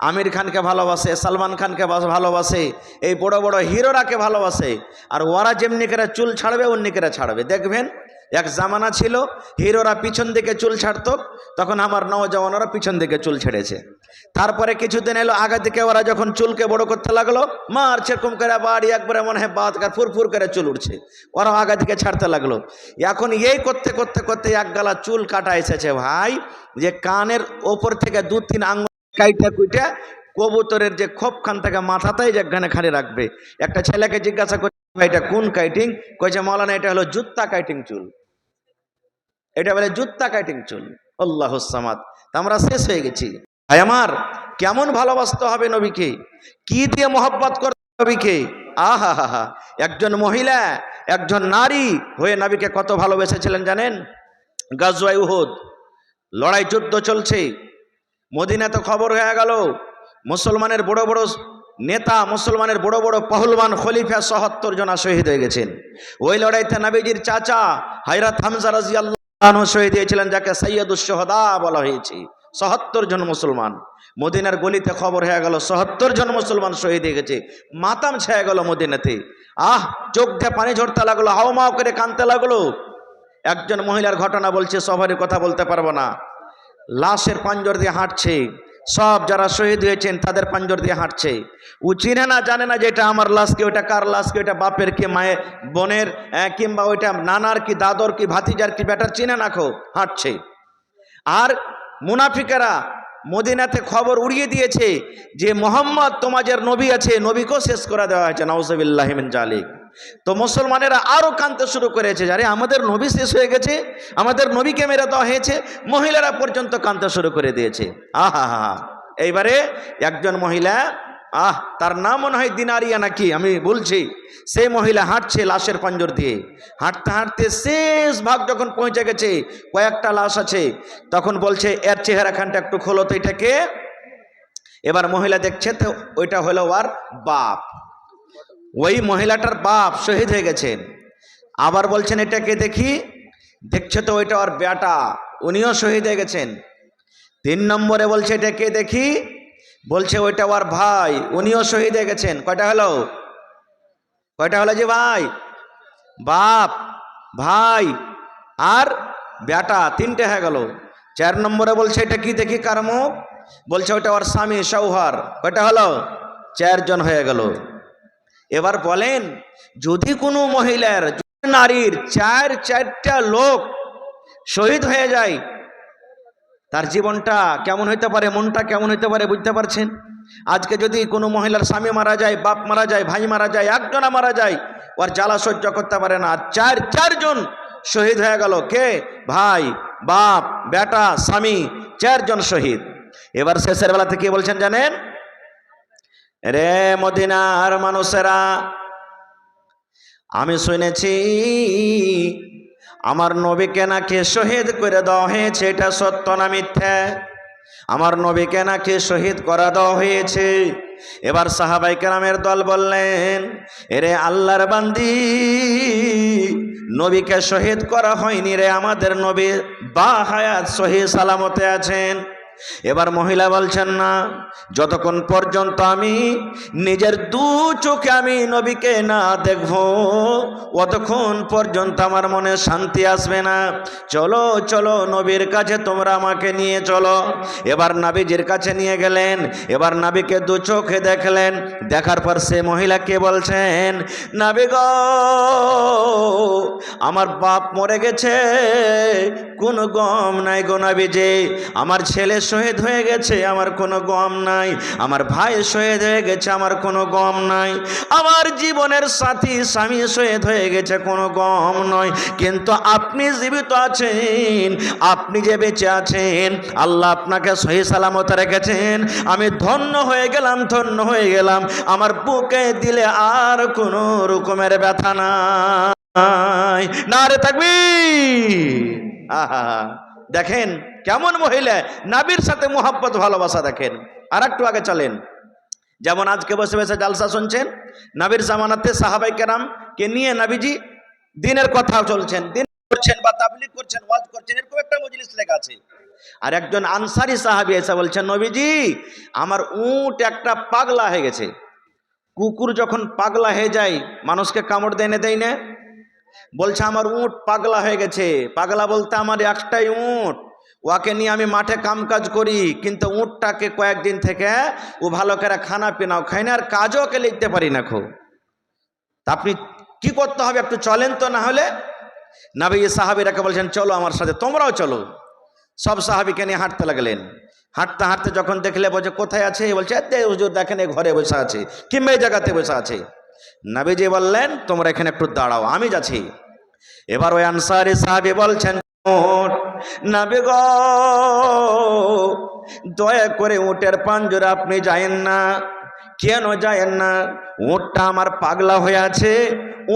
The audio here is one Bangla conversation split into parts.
আমির খানকে ভালোবাসে, সালমান খানকে ভালোবাসে, এই বড় বড় হিরোরাকে ভালোবাসে। আর ওরা যেমনি করে চুল ছাড়বে অমনি করে ছাড়বে। দেখবেন এক জামানা ছিল হিরোরা পিছন দিকে চুল ছাড়তো, তখন আমার নওজওয়ানরা পিছন দিকে চুল ছেড়েছে। তারপরে কিছুদিন এলো আগে থেকে ওরা যখন চুলকে বড় করতে লাগলো, মার সেরকম করে বাড়ি একবারে মনে হয় বাদ ফুরফুর করে চুল উঠছে, ওরা আগে থেকে ছাড়তে লাগলো। এখন এই করতে করতে করতে এক গালা চুল কাটা এসেছে ভাই, যে কানের ওপর থেকে 2-3 আঙ্গুল কাইটা কুইটা কবুতরের যে খোপখান থেকে মাথাতেই যেখানে খালি রাখবে। একটা ছেলেকে জিজ্ঞাসা করছে এটা কোন কাইটিং, কইছে মাওলানা এটা হলো জুত্তা কাইটিং চুল, এটা বলে জুত্তা কাইটিং চুল। আল্লাহুস সামাদ। আমরা শেষ হয়ে গেছি। ভাই আমার, কেমন ভালোবাসতে হবে নবীকে, কি দিয়ে মোহাব্বত করতে হবে নবীকে। আহা হা হা, একজন মহিলা একজন নারী হয়ে নবীকে কত ভালোবেসেছিলেন জানেন? গাজওয়ায়ে উহুদ লড়াই যুদ্ধ চলছে, মদিনাতে খবর হয়ে গেল মুসলমানের বড় বড় নেতা, মুসলমানের বড় বড় পহলওয়ান খলিফা ৭৭ জন শহীদ হয়ে গেছেন। ওই লড়াইতে নবীজির চাচা হযরত হামজা রাদিয়াল্লাহু আনহু শহীদ হয়েছিলেন, যাকে সাইয়্যিদুশ শুহাদা বলা হয়েছে। ৭৭ জন মুসলমান। মদিনার গলিতে খবর হয়ে গেল ৭৭ জন মুসলমান শহীদ হয়ে গেছে। মাতাম ছেয়ে গেল মদিনাতে। চোখ দিয়ে পানি ঝরতে লাগলো, হাওমাও করে কাঁদতে লাগলো। একজন মহিলার ঘটনা বলছে, সবারই কথা বলতে পারবো না। লাশের পাঞ্জর দিয়ে হাঁটছে, সব যারা শহীদ হয়েছেন তাদের পাঞ্জর দিয়ে হাঁটছে। ও চিনে না, জানে না যে এটা আমার লাশ কি, ওইটা কার লাশ কি, ওইটা বাপের কি, মায়ের বোনের, কিংবা ওইটা নানার কি, দাদর কি, ভাতিজার কি, বেটার চিনে না, খো হাঁটছে। আর মুনাফিকেরা মদিনাতে খবর উড়িয়ে দিয়েছে যে মোহাম্মদ তোমাদের নবী আছে, নবীকেও শেষ করে দেওয়া হয়েছে। নাউজুবিল্লাহি মিন জালিক। তো মুসলমানেরা আরো কাঁদতে শুরু করেছে, যারে আমাদের নবী শেষ হয়ে গেছে, আমাদের নবীকে মেরে দেওয়া হয়েছে। মহিলারা পর্যন্ত কাঁদতে শুরু করে দিয়েছে। আহা হা। এইবারে একজন মহিলা, তার নাম মনে হয় দিনারিয়া নাকি, আমি বলছি, সেই মহিলা হাঁটছে লাশের পাঞ্জর দিয়ে। হাঁটতে হাঁটতে শেষ ভাগ যখন পৌঁছে গেছে, কয়েকটা লাশ আছে, তখন বলছে এর চেহারাখানটা একটু খোলো তো, এটাকে। এবার মহিলা দেখছে তো ওইটা হলো ওর বাপ, ওই মহিলাটার বাপ শহীদ হয়ে গেছেন। আবার বলছেন এটাকে দেখি, দেখছে তো ওইটা ওর বেটা, উনিও শহীদ হয়ে গেছেন। 3 নম্বরে বলছে এটাকে দেখি, বলছে ওইটা ওর ভাই, উনিও শহীদ হয়ে গেছেন। কয়টা হলো? কয়টা হলো যে ভাই, বাপ, ভাই আর বেটা, 3টে হয়ে গেল। 4 নম্বরে বলছে এটা কি দেখি, কার মুখ, বলছে ওইটা ওর স্বামী সৌহার। কয়টা হলো? 4 জন হয়ে গেল। এবার বলেন, যদি কোনো মহিলার, নারীর 4টা লোক শহীদ হয়ে যায়, তার জীবনটা কেমন হইতে পারে, মনটা কেমন হইতে পারে, বুঝতে পারছেন? আজকে যদি কোনো মহিলার স্বামী মারা যায়, বাপ মারা যায়, ভাই মারা যায়, একজনা মারা যায়, ওর জ্বালা সহ্য করতে পারে না। আর 4জন শহীদ হয়ে গেল। কে? ভাই, বাপ, বেটা, স্বামী, 4 জন শহীদ। এবার শেষের বেলাতে কি বলছেন জানেন? রে মদিনার মানুষেরা, আমি শুনেছি আমার নবীকে নাকি শহীদ করে দেওয়া হয়েছে, এটা সত্য না মিথ্যা? আমার নবীকে নাকি শহীদ করে দেওয়া হয়েছে। এবার সাহাবায়ে কেরামের দল বললেন, এরে আল্লাহর বান্দি, নবীকে শহীদ করা হয়নি রে, আমাদের নবী বাহায়াত সহি সালামতে আছেন। এবার মহিলা বলছেন, না, যতক্ষণ পর্যন্ত আমি নিজের 2 চোখে আমি নবীকে না দেখব, অতক্ষণ পর্যন্ত আমার মনে শান্তি আসবে না। চলো চলো নবীর কাছে তোমরা আমাকে নিয়ে চলো। এবার নবীজির কাছে নিয়ে গেলেন। এবার নবীকে 2 চোখে দেখলেন। দেখার পর সে মহিলাকে বলছেন, নবী গো, আমার বাপ মরে গেছে, কোনো গম নাই গো নবীজি। আমার ছেলে শহীদ হয়ে গেছে, আমার কোনো গম নাই। আমার ভাই শহীদ হয়ে গেছে, আমার কোনো গম নাই। আমার জীবনের সাথী স্বামী শহীদ হয়ে গেছে, কোনো গম নয়। কিন্তু আপনি জীবিত আছেন, আপনি যে বেঁচে আছেন, আল্লাহ আপনাকে সহি সালামত রেখেছেন। আমি ধন্য হয়ে গেলাম, ধন্য হয়ে গেলাম। আমার বুকে দিলে আর কোনো রকমের ব্যথা নাই। নারে তাকবীর। আহা, দেখেন কেমন মহিলা, নবীর সাথে মোহাব্বত ভালোবাসা। দেখেন আর একটু আগে চলেন। যেমন আজকে বসে বসে জালসা শুনছেন, নবীর জামানাতে সাহাবায়ে কেরামকে নিয়ে নবীজি দিনের কথা চলছেন, দিন করছেন বা তাবলীগ করছেন, ওয়াজ করছেন, এরকম একটা মজলিস লেখা আছে। আর একজন আনসারি সাহাবী এসে বলছেন, নবীজি আমার উট একটা পাগলা হয়ে গেছে। কুকুর যখন পাগলা হয়ে যায় মানুষকে কামড় দেয় না, দেয় না? বলছে আমার উট পাগলা হয়ে গেছে। পাগলা বলতে আমার একটাই উট, ওকে নিয়ে আমি মাঠে কামকাজ করি, কিন্তু উটটাকে কয়েকদিন থেকে ও ভালো করে খানা পিনাও খাই না, আর কাজও ওকে লিখতে পারি না। খুব তা আপনি কি করতে হবে, একটু চলেন তো। না হলে নবী সাহাবীরাকে বলছেন, চলো আমার সাথে, তোমরাও চলো। সব সাহাবীকে নিয়ে হাঁটতে লাগলেন। হাঁটতে হাঁটতে যখন দেখলে, বলছে কোথায় আছে? বলছে হুজুর দেখেন এই ঘরে বসে আছে, কিংবা এই জায়গাতে বসে আছে। নবীজি বললেন, তোমরা এখানে একটু দাঁড়াও, আমি যাচ্ছি। এবার ওই আনসারী সাহাবী বলছেন, নবী গো দয়া করে উটের পাঞ্জরে আপনি যায়েন না। কেন যায়েন না? উটটা আমার পাগলা হয়ে আছে,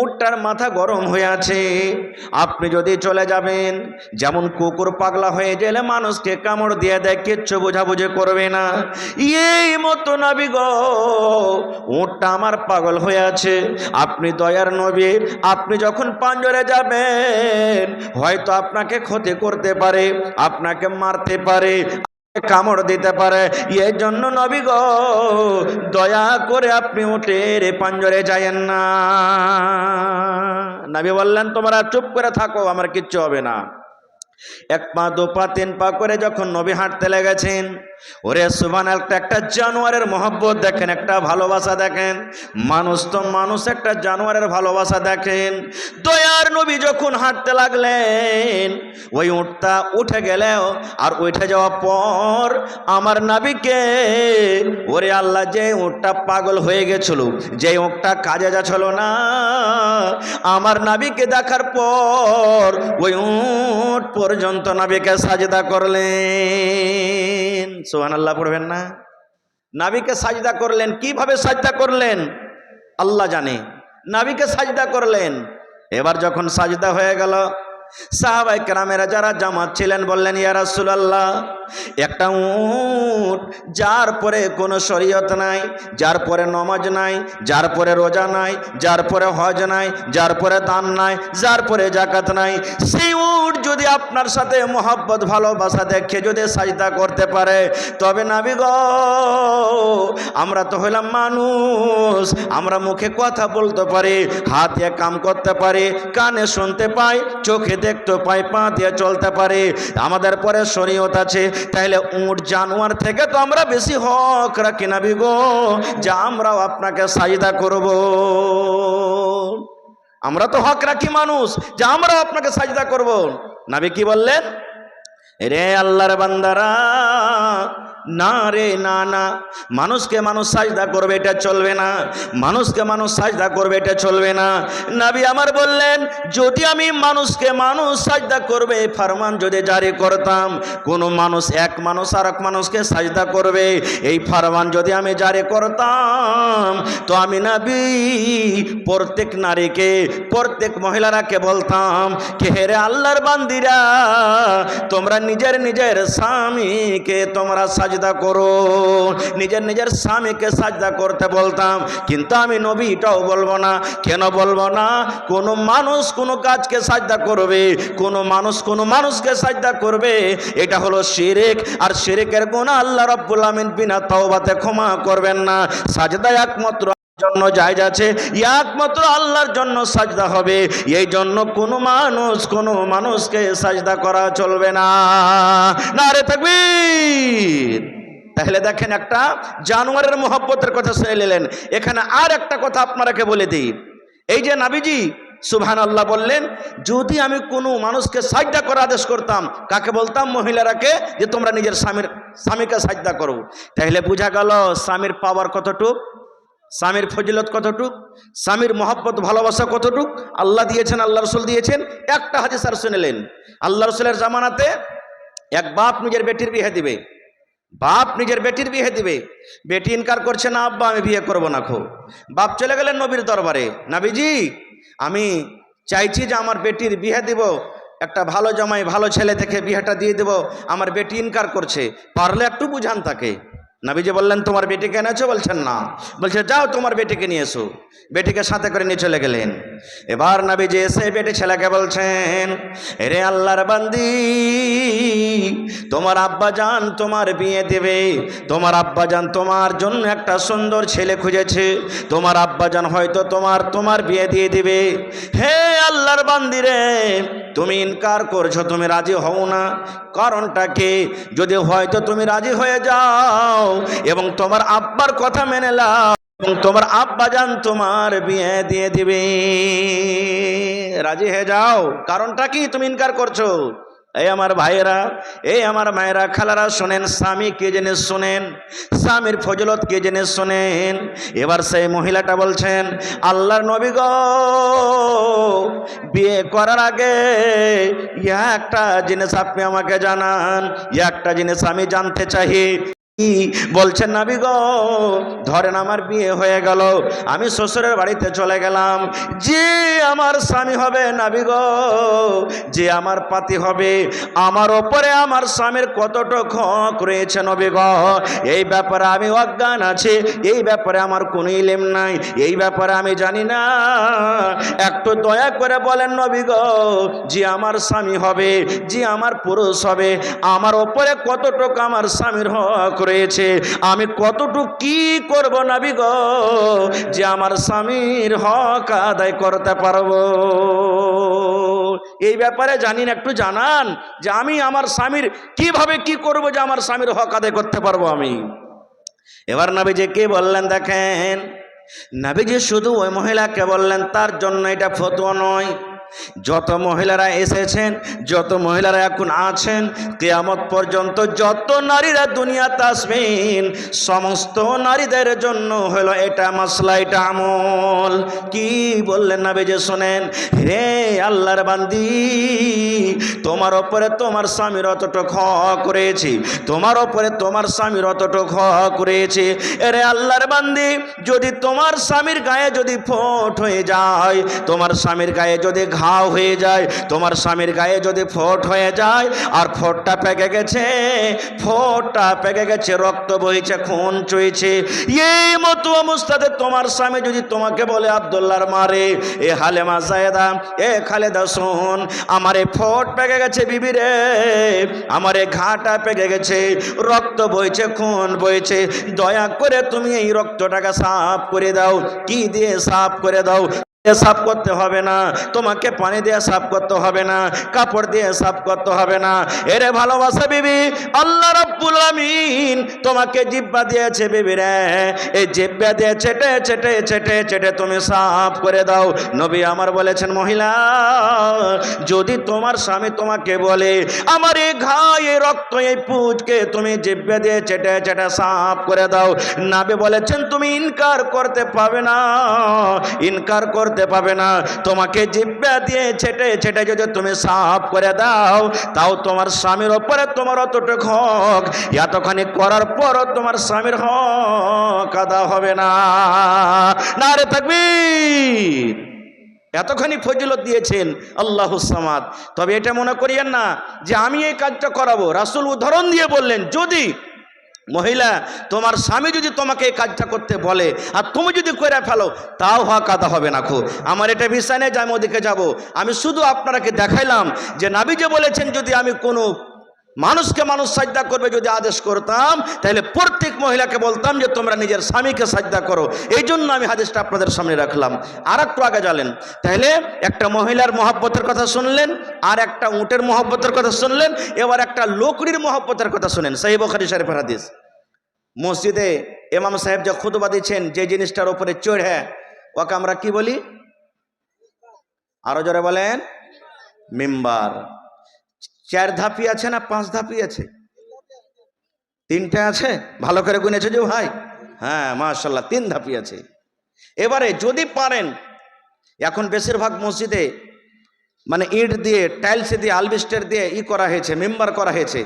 উটটার মাথা গরম হয়ে আছে। আপনি যদি চলে যাবেন, যেমন কুকুর পাগলা হয়ে গেলে মানুষকে কামড় দিয়ে দেয়, কিচ্ছু বোঝাবুঝি করবে না, এই মতো নবী গো উটটা আমার পাগল হয়ে আছে। আপনি দয়ার নবী, আপনি যখন পাঞ্জরে যাবেন হয়তো আপনাকে ক্ষতি করতে পারে, আপনাকে মারতে পারে, কামড় দিতে পারে। এই জন্য নবী গো দয়া করে আপনি উটের পাঞ্জরে যায়েন না। নবী বললেন, তোমরা চুপ করে থাকো, আমার কিচ্ছু হবে না। এক পা দু পা তিন পা করে যখন নবী হাঁটতে লেগেছেন, ওরে সুবহানাল্লাহ, একটা জানোয়ারের মহব্বত দেখেন, একটা ভালোবাসা দেখেন। মানুষ তো মানুষ, একটা জানোয়ারের ভালোবাসা দেখেন। দয়ার নবী যখন হাঁটতে লাগলেন, ওই উটটা উঠে গেলেও, আর উঠে যাওয়ার পর আমার নবীকে, ওরে আল্লাহ, যে উটটা পাগল হয়ে গেছিল, যে উটটা কাজে যাচ্ছিল না, আমার নবীকে দেখার পর ওই উট পর্যন্ত নবীকে সাজদা করলেন। সুবহানাল্লাহ পড়বেন না? নবীকে সাজদা করলেন। কিভাবে সাজদা করলেন আল্লাহ জানে। নবীকে সাজদা করলেন। এবার যখন সাজদা হয়ে গেল, সাহাবায়ে কেরামেরা যারা জামাত ছিলেন বললেন, ইয়া রাসূলুল্লাহ, একটা উট যার পরে কোনো শরীয়ত নাই, যার পরে নামাজ নাই, যার পরে রোজা নাই, যার পরে হজ নাই, যার পরে দান নাই, যার পরে যাকাত নাই, সেই উট যদি আপনার সাথে মহব্বত ভালোবাসা দেখে যদি সাজদা করতে পারে, তবে নবী গো আমরা তো হইলাম মানুষ, আমরা মুখে কথা বলতে পারি, হাত দিয়ে কাম করতে পারি, কানে শুনতে পাই, চোখে দেখতে পাই, পা দিয়ে চলতে পারি, আমাদের পরে শরীয়ত আছে। তাহলে উট জানোয়ার থেকে তো আমরা বেশি হক রাখি নবী গো, যে আমরাও আপনাকে সাজদা করব। আমরা তো হক রাখি মানুষ, যে আমরাও আপনাকে সাজদা করব। নবী কি বললেন? রে আল্লাহর বান্দারা, না রে, না না, মানুষকে মানুষ সাজদা করবে এটা চলবে না, মানুষকে মানুষ সাজদা করবে এটা চলবে না। নবী আমার বললেন, যদি আমি মানুষকে মানুষ সাজদা করবে ফরমান যদি জারি করতাম, কোন মানুষ এক মানুষ আর এক মানুষকে সাজদা করবে এই ফরমান যদি আমি জারি করতাম, তো আমি নবী প্রত্যেক নারীকে, প্রত্যেক মহিলারাকে বলতাম কে হে আল্লাহর বান্দিরা, তোমরা নিজের নিজের স্বামীকে তোমরা সাজদা করো, নিজের নিজের স্বামীকে সাজদা করতে বলতাম। কিন্তু আমি নবী এটাও বলবো না। কেন বলবো না? কোনো মানুষ কোনো কাজকে সাজদা করবে, কোনো মানুষ কোনো মানুষকে সাজদা করবে, এটা হলো শিরক। আর শিরকের গুনাহ আল্লাহ রাব্বুল আমিন বিনা তাওবাতে ক্ষমা করবেন না। সাজদা একমাত্র জন্য জায়েজ আছে, একমাত্র আল্লাহর জন্য সাজদা হবে। এই জন্য কোনো মানুষকে সাজদা করা চলবে না। নারে তাকবীর। তাহলে দেখেন, একটা জানোয়ারের মহব্বতের কথা শুনে নিলেন। এখানে আর একটা কথা আপনারাকে বলে দিই, এই যে নবীজি সুবহানাল্লাহ বললেন, যদি আমি কোনো মানুষকে সাজদা করার আদেশ করতাম, কাকে বলতাম? মহিলারাকে, যে তোমরা নিজের স্বামীকে সাজদা করো। তাহলে বোঝা গেল স্বামীর পাওয়ার কতটুক, স্বামীর ফজিলত কতটুক, স্বামীর মহব্বত ভালোবাসা কতটুক আল্লাহ দিয়েছেন, আল্লাহ রসুল দিয়েছেন। একটা হাদিস আর শুনলেন, আল্লাহ রসুলের জামানাতে এক বাপ নিজের বেটির বিয়ে দিবে, বাপ নিজের বেটির বিয়ে দিবে, বেটি ইনকার করছে না, আব্বা আমি বিয়ে করব না। খো বাপ চলে গেলেন নবীর দরবারে, নবীজি আমি চাইছি যে আমার বেটির বিয়ে দিব, একটা ভালো জামাই ভালো ছেলে থেকে বিয়েটা দিয়ে দেব, আমার বেটি ইনকার করছে, পারলে একটু বুঝান তাকে। নবীজি বললেন তোমার বেটিকে এনেছো? বলছেন না। বলছে যাও তোমার বেটিকে নিয়ে এসো। বেটিকে সাথে করে নিয়ে চলে গেলেন। এবার নবীজি এসে বেটি ছেলেকে বলছেন, রে আল্লাহর বান্দি, তোমার আব্বাজান তোমার বিয়ে দেবে। তোমার আব্বাজান তোমার জন্য একটা সুন্দর ছেলে খুঁজেছে। তোমার আব্বাজান হয়তো তোমার বিয়ে দিয়ে দিবে। হে আল্লাহর বান্দি রে, তুমি ইনকার করছো, তুমি রাজি হও না। কারণটা কি? যদি হয়তো তুমি রাজি হয়ে যাও এবং তোমার আব্বার কথা মেনে নাও এবং তোমার আব্বাজান তোমার বিয়ে দিয়ে দিবে। রাজি হয়ে যাও। কারণটা কি তুমি ইনকার করছো? এই আমার ভাইয়েরা, এই আমার মায়েরা, খালারা শোনেন, স্বামী কে জিনিস শোনেন, স্বামীর ফজিলত কে জিনিস শোনেন। এবার সেই মহিলাটা বলছেন, আল্লাহর নবী গো, বিয়ে করার আগে একটা জিনিস আপনি আমাকে জানান, একটা জিনিস আমি জানতে চাই। কি বলছেন নবী গো? ধরেন আমার বিয়ে হয়ে গেল, আমি শ্বশুরের বাড়িতে চলে গেলাম, যে আমার স্বামী হবে নবী গো, যে আমার পাতি হবে, আমার ওপরে আমার স্বামীর কতটুকু হক রয়েছে নবী গো, এই ব্যাপারে আমি অজ্ঞান আছি, এই ব্যাপারে আমার কোনো ইলম নাই, এই ব্যাপারে আমি জানি না। একটু দয়া করে বলেন নবী গো, যে আমার স্বামী হবে, যে আমার পুরুষ হবে, আমার ওপরে কতটুকু আমার স্বামীর হক রয়েছে, আমি কতটুকু কি করব নবী গো, যে আমার স্বামীর হক আদায় করতে পারবো। এই ব্যাপারে জানি না, একটু জানান যে আমি আমার স্বামীর কিভাবে কি করব যে আমার স্বামীর হক আদায় করতে পারবো আমি। এবার নবীজি কি বললেন দেখেন, নবীজি শুধু ওই মহিলাকে বললেন, তার জন্য এটা ফতোয়া নয়। যত মহিলারা এসেছেন, যত মহিলারা এখন আছেন, কিয়ামত পর্যন্ত যত নারীরা দুনিয়াতে আসবেন, সমস্ত নারীদের জন্য হলো এটা মাসলা, এটা আমল। কি বললেন নবীজি শোনেন, হে আল্লাহর বান্দি, তোমার ওপরে তোমার স্বামীর অতটুকু হক রয়েছে, তোমার ওপরে তোমার স্বামীর অতটুকু হক রয়েছে। এরে আল্লাহর বান্দি, যদি তোমার স্বামীর গায়ে যদি ফোঁট হয়ে যায়, তোমার স্বামীর গায়ে যদি ঘাও হয়ে যায়, তোমার স্বামীর গায়ে যদি ফোঁট হয়ে যায়, আর ফোঁটটা পেকে গেছে, ফোঁটটা পেকে গেছে, রক্ত বইছে, খুন চুইছে, এই মতো অবস্থাতে তোমার স্বামী যদি তোমাকে বলে, আব্দুল্লাহর মারে, এ হালেমা জায়েদা, এ খালেদা শোন, আমার এই ফোঁট পেকে গেছে বিবি রে, আমার এই ঘাটা পেকে গেছে, রক্ত বইছে, খুন বইছে, দয়া করে তুমি এই রক্তটাকে সাফ করে দাও। কি দিয়ে সাফ করে দাও? সাফ করতে হবে না, তোমাকে পানি দিয়ে সাফ করতে হবে না, কাপড় দিয়ে সাফ করতে হবে না। এরে ভালোবাসা বিবি, আল্লাহ রাব্বুল আমিন তোমাকে জিহ্বা দিয়েছে বিবি রে, এই জিহ্বা দিয়ে চেটে চেটে চেটে চেটে তুমি সাফ করে দাও। নবী আমার বলেছেন, মহিলা, যদি তোমার স্বামী তোমাকে বলে, আমার এই ঘা, এই রক্ত, এই পুঁজকে তুমি জিহ্বা দিয়ে চেটে চেটে সাফ করে দাও, নবী বলেছেন তুমি ইনকার করতে পাবে না, ইনকার করতে পাবে না। তোমাকে জিহ্বা দিয়ে ছেটে ছেটে যদি তুমি সাফ করে দাও, তাও তোমার স্বামীর ওপরে তোমার অতটুকু হক, এতখানি করার পরও তোমার স্বামীর হক আদা হবে না। নারে তাকবীর! এতখানি ফজিলত দিয়েছেন আল্লাহুস সামাদ। তবে এটা মনে করিয়েন না যে আমি এই কাজটা করাবো। রাসূল উদাহরণ দিয়ে বললেন, যদি মহিলা, তোমার স্বামী যদি তোমাকে এই কাজটা করতে বলে আর তুমি যদি করে ফেলো, তাও হক আদা হবে না। খুব আমার এটা বিষয় নেই যে আমি ওদিকে যাবো, আমি শুধু আপনাকে দেখাইলাম যে নবী যে বলেছেন, যদি আমি কোনো মানুষকে মানুষ সাজদা করবে যদি আদেশ করতাম, তাহলে প্রত্যেক মহিলাকে বলতাম যে তোমরা নিজের স্বামীকে সাজদা করো। এই জন্য আমি হাদিসটা আপনাদের সামনে রাখলাম। আর একটু আগে জানেন, তাহলে একটা মহিলার মহব্বতের কথা শুনলেন, আর একটা উটের মহব্বতের কথা শুনলেন, এবার একটা লোকরির মহব্বতের কথা শুনেন। সহিহ বুখারী শরীফের হাদিস। মসজিদে ইমাম সাহেব যে খুতবা দিচ্ছেন, যে জিনিসটার উপরে চড়ে, ওকে আমরা কি বলি? আরো জোরে বলেন। মিম্বার। 4 ধাপি আছে না 5 ধাপি আছে? 3টে আছে। ভালো করে গুনেছে যে ভাই? হ্যাঁ, মাশাআল্লাহ, 3 ধাপি আছে। এবারে যদি পারেন, এখন বেশিরভাগ মসজিদে মানে ইট দিয়ে, টাইলস দিয়ে, আলবেস্টার দিয়ে করা হয়েছে, মেম্বার করা হয়েছে।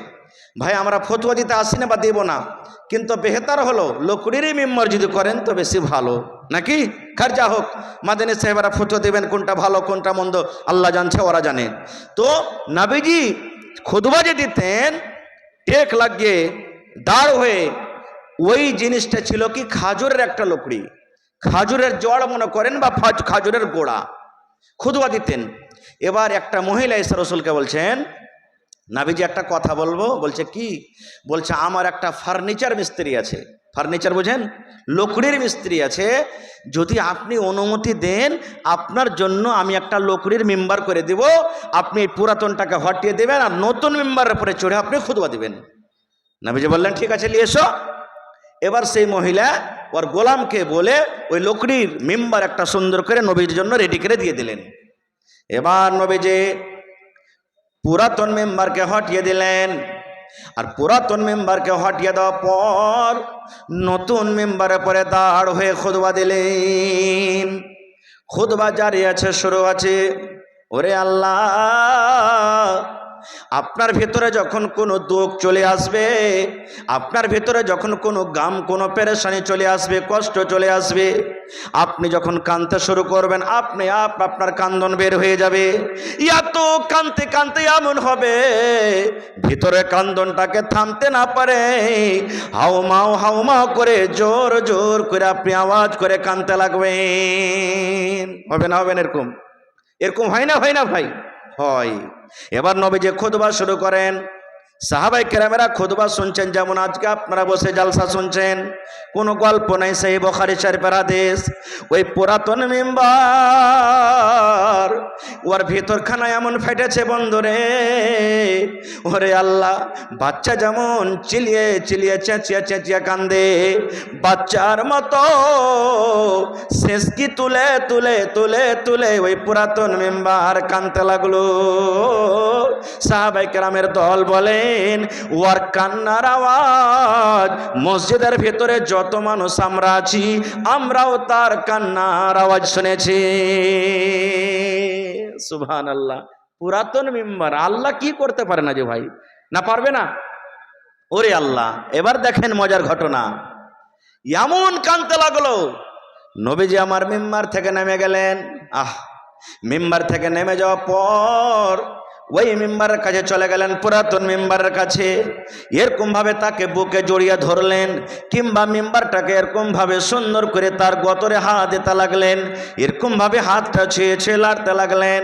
ভাই আমরা ফতোয়া দিতে আসি না বা দেব না, কিন্তু বেহতার হলো লকড়িরই মেম্বার যদি করেন তো বেশি ভালো, নাকি? খরচা হোক, মাদানী সাহেবরা ফতোয়া দেবেন কোনটা ভালো কোনটা মন্দ আল্লাহ জানছে, ওরা জানে। তো নবীজি খুতবা যে দিতেন, টেক লাগিয়ে দাঁড় হয়ে ওই জিনিসটা ছিল কি খাজুরের একটা লকড়ি, খাজুরের জড় মনে করেন বা খাজুরের গোড়া, খুতবা দিতেন। এবার একটা মহিলা এসে রসুলকে বলছেন, নাবিজি একটা কথা বলবো। বলছে কি? বলছে আমার একটা ফার্নিচার মিস্ত্রি আছে। ফার্নিচার বোঝেন? লকড়ির মিস্ত্রি আছে। যদি আপনি অনুমতি দেন আপনার জন্য আমি একটা লকড়ির মেম্বার করে দিব, আপনি এই পুরাতনটাকে হটিয়ে দেবেন আর নতুন মেম্বারের উপরে চড়ে আপনি খুতবা দিবেন। নাবিজি বললেন ঠিক আছে, নিয়ে এসো। এবার সেই মহিলা ওর গোলামকে বলে ওই লকড়ির মেম্বার একটা সুন্দর করে নবীর জন্য রেডি করে দিয়ে দিলেন। এবার নবীজি পুরাতন মেম্বারকে হটিয়ে দিলেন, আর পুরাতন মেম্বারকে হটিয়ে দেওয়ার পর নতুন মেম্বারের পরে দাঁড় হয়ে খুতবা দিলেন। খুতবা জারি আছে, শুরু আছে। ওরে আল্লাহ, আপনার ভেতরে যখন কোনো দুঃখ চলে আসবে, আপনার ভেতরে যখন কোনো গাম, কোনো পেরেশানি চলে আসবে, কষ্ট চলে আসবে, আপনি যখন কাঁদতে শুরু করবেন আপনি আপনার কান্দন বের হয়ে যাবে। এত কাঁদতে কাঁদতে এমন হবে ভিতরে কান্দনটাকে থামতে না পারে হাউমাউ করে জোর জোর করে আপনি আওয়াজ করে কাঁদতে লাগবেন। হবে না? হবে না? এরকম এরকম হয় না? হয় না ভাই? হয়। এবার নবীজি খুতবা শুরু করেন। সাহাবায়ে কেরামেরা খুতবা শুনছেন, যেমন আজকে আপনারা বসে জালসা শুনছেন, কোনো গল্প নাই, সেই বুখারী শরীফের হাদিস। ওই পুরাতন মিম্বার ওর ভিতরখানা এমন ফেটেছে বন্ধুরে, ওরে আল্লাহ, বাচ্চা যেমন চিলিয়ে চিলিয়ে চেঁচিয়ে চেঁচিয়ে কান্দে, বাচ্চার মতো শেষকি তুলে তুলে তুলে তুলে ওই পুরাতন মেম্বার কানতে লাগলো। সাহাবায়ে কেরামের দল বলেন, ওর কান্নার আওয়াজ মসজিদের ভেতরে যত মানুষ আমরা আছি আমরাও তার কান্নার আওয়াজ শুনেছি। সুবহানাল্লাহ। পুরাতন মেম্বার, আল্লাহ কি করতে পারে না যে ভাই? না পারবে না? ওরে আল্লাহ। এবার দেখেন মজার ঘটনা, এমন কানতে লাগলো, নবীজি আমার মেম্বার থেকে নেমে গেলেন। মেম্বার থেকে নেমে যাওয়ার পর ওই মেম্বারের কাছে চলে গেলেন, পুরাতন মেম্বারের কাছে। এরকম ভাবে তাকে বুকে জড়িয়ে ধরলেন, কিংবা মেম্বারটাকে এরকম ভাবে সুন্দর করে তার গতরে হাত দিতে লাগলেন, এরকম ভাবে হাতটা ছুঁয়ে ছুঁয়ে লাড়তে লাগলেন।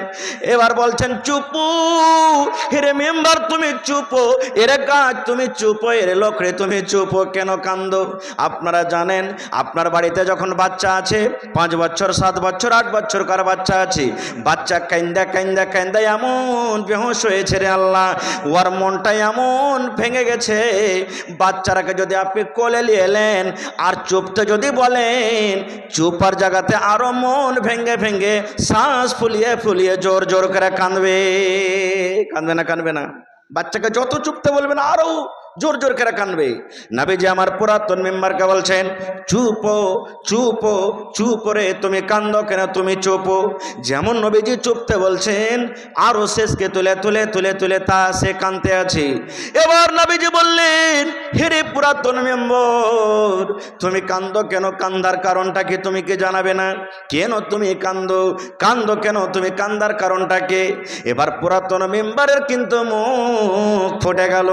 এবার বলছেন, চুপু হেরে মেম্বার, তুমি চুপো, এরে গাছ তুমি চুপো, এরে লোকরে তুমি চুপো, কেন কান্দো? আপনারা জানেন আপনার বাড়িতে যখন বাচ্চা আছে, 5 বছর 7 বছর 8 বছর কার বাচ্চা আছে, বাচ্চা কান্দা কান্দা কান্দা এমন বেহুশ হয়েছে রে আল্লাহ, ওর মনটা এমন ভেঙে গেছে, বাচ্চারাকে যদি আপনি কোলে নিয়ে এলেন আর চুপতে যদি বলেন, চুপার জায়গাতে আরো মন ভেঙে ভেঙে শ্বাস ফুলিয়ে ফুলিয়ে জোর জোর করে কাঁদবে। কাঁদবে না? কাঁদবে না? বাচ্চাকে যত চুপতে বলবেন আরো জোর জোর করে কাঁদবে। নবীজি আমার পুরাতন মেম্বারকে বলছেন, চুপো চুপো, চুপ রে, তুমি কান্দো কেন? তুমি চুপো। যেমন নবীজি চুপতে বলছেন, আরো শেষকে তুলে তুলে তুলে তুলে তা সে কাঁদতে আছে। এবার নবীজি বললেন, হেরে পুরাতন মেম্বার, তুমি কান্দো কেন? কান্দার কারণটা কি তুমি কি জানাবে না? কেন তুমি কান্দো? কান্দো কেন? তুমি কান্দার কারণটা কি? এবার পুরাতন মেম্বারের কিন্তু মুখ ফুটে গেল।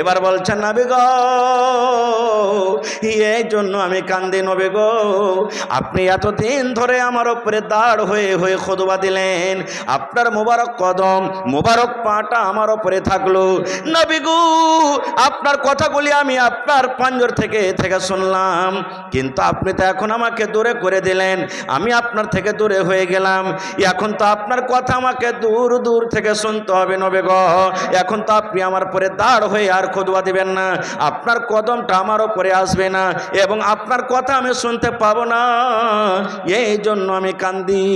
এবার বলছেন, নবী গো, এই জন্য আমি কান্দি নবী গো, আপনি এতদিন ধরে আমার উপরে দাঁড় হয়ে হয়ে খুতবা দিলেন, আপনার মোবারক কদম মোবারক পাটা আমার উপরে থাকলো। নবী গো, আপনার কথাগুলি আমি আপনার পাঞ্জর থেকে থেকে শুনলাম, কিন্তু আপনি তো এখন আমাকে দূরে করে দিলেন, আমি আপনার থেকে দূরে হয়ে গেলাম, এখন তো আপনার কথা আমাকে দূর দূর থেকে শুনতে হবে নবী গো, এখন তো আপনি আমার পরে দাঁড় হয়ে আর খুতবা দিবেন না, আপনার কদমটা আমার উপরে আসবে না, এবং আপনার কথা আমি শুনতে পাবো না, এই জন্য আমি কান্দি।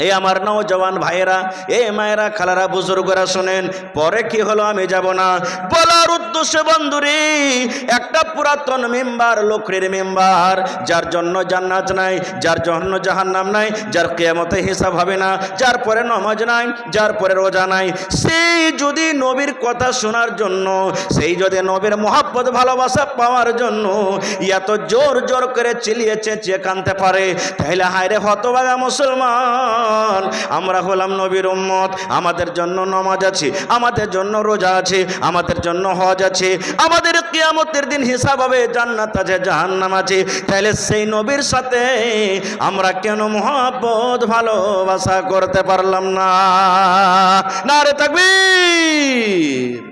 এই আমার নওজওয়ান ভাইয়েরা, এ মায়েরা, খালারা, বুজুর্গরা শোনেন, পরে কি হলো আমি যাব না, বলার উদ্দেশ্যে বন্ধুরে, একটা পুরাতন মেম্বার, লোকরের মেম্বার, যার জন্য জান্নাত নাই, যার জন্য জাহান্নাম নাই, যার কিয়ামতে হিসাব হবে না, যার পরে নামাজ নাই, যার পরে রোজা নাই, সেই যদি নবীর কথা শোনার জন্য, সেই যদি নবীর মহব্বত ভালোবাসা পাওয়ার জন্য এত জোর জোর করে চিলিয়ে চেঁচিয়ে কাঁদতে পারে, তাহলে হায় রে হতভাগা মুসলমান, দল, আমরা হলাম নবীর উম্মত, আমাদের জন্য নামাজ আছে, আমাদের জন্য রোজা আছে, আমাদের জন্য হজ আছে, আমাদের কিয়ামতের দিন হিসাব হবে, জান্নাত আছে, জাহান্নাম আছে। তাহলে সেই নবীর সাথে আমরা কেন মহব্বত ভালোবাসা করতে পারলাম না? নারে তাকবীর।